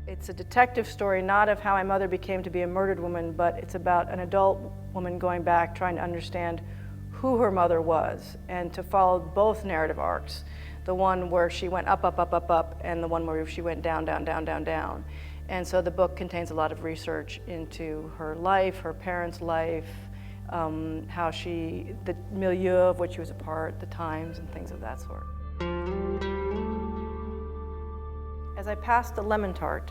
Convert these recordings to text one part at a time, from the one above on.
It's a detective story, not of how my mother became to be a murdered woman, but it's about an adult woman going back, trying to understand who her mother was, and to follow both narrative arcs. The one where she went up, up, up, up, up, and the one where she went down, down, down, down, down. And so the book contains a lot of research into her life, her parents' life, how the milieu of which she was a part, the times, and things of that sort. As I passed the lemon tart,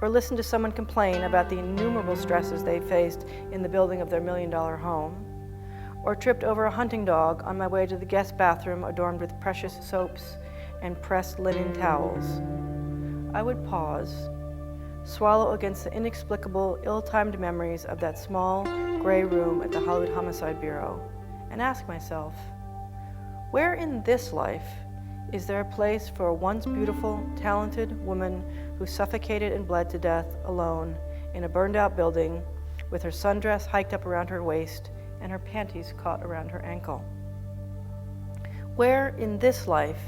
or listened to someone complain about the innumerable stresses they faced in the building of their $1 million home, or tripped over a hunting dog on my way to the guest bathroom adorned with precious soaps and pressed linen towels, I would pause, swallow against the inexplicable, ill-timed memories of that small, gray room at the Hollywood Homicide Bureau, and ask myself, where in this life is there a place for a once beautiful, talented woman who suffocated and bled to death alone in a burned-out building with her sundress hiked up around her waist and her panties caught around her ankle? Where in this life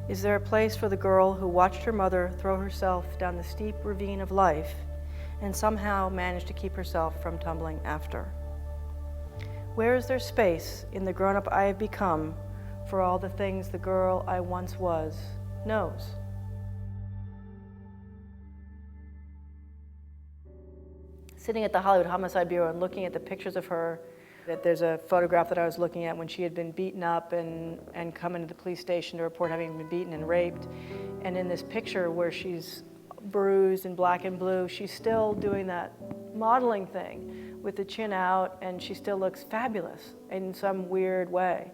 is there a place for the girl who watched her mother throw herself down the steep ravine of life and somehow managed to keep herself from tumbling after? Where is there space in the grown-up I have become for all the things the girl I once was knows? Sitting at the Hollywood Homicide Bureau and looking at the pictures of her, that there's a photograph that I was looking at when she had been beaten up and come into the police station to report having been beaten and raped. And in this picture where she's bruised and black and blue, she's still doing that modeling thing with the chin out, and she still looks fabulous in some weird way.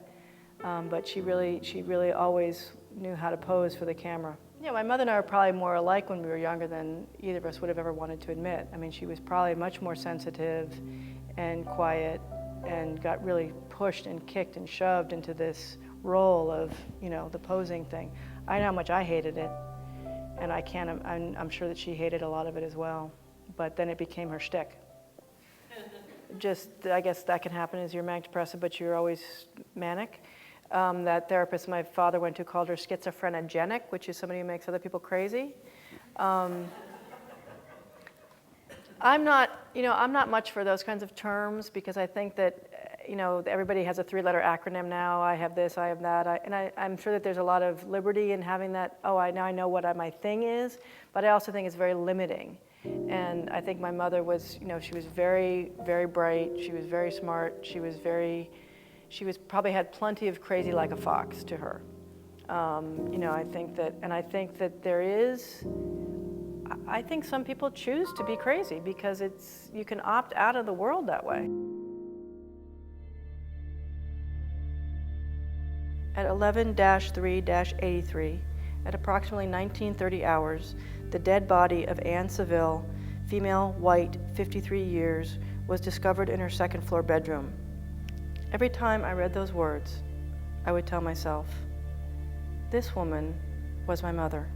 But she really always knew how to pose for the camera. Yeah, my mother and I were probably more alike when we were younger than either of us would have ever wanted to admit. I mean, she was probably much more sensitive and quiet and got really pushed and kicked and shoved into this role of, the posing thing. I know how much I hated it, and I'm sure that she hated a lot of it as well. But then it became her shtick. I guess that can happen as you're manic depressive, but you're always manic. That therapist my father went to called her schizophrenic, which is somebody who makes other people crazy. I'm not much for those kinds of terms because I think that, everybody has a 3-letter acronym now. I have this, I have that, I'm sure that there's a lot of liberty in having that, now I know what my thing is, but I also think it's very limiting. And I think my mother was, she was very, very bright, she was very smart, she probably had plenty of crazy like a fox to her. I think that there is, I think some people choose to be crazy because you can opt out of the world that way. At 11-3-83, at approximately 1930 hours, the dead body of Anne Saville, female, white, 53 years, was discovered in her second-floor bedroom. Every time I read those words, I would tell myself, this woman was my mother.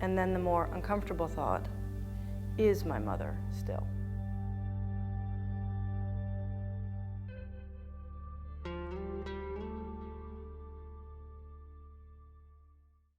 And then the more uncomfortable thought, is my mother still?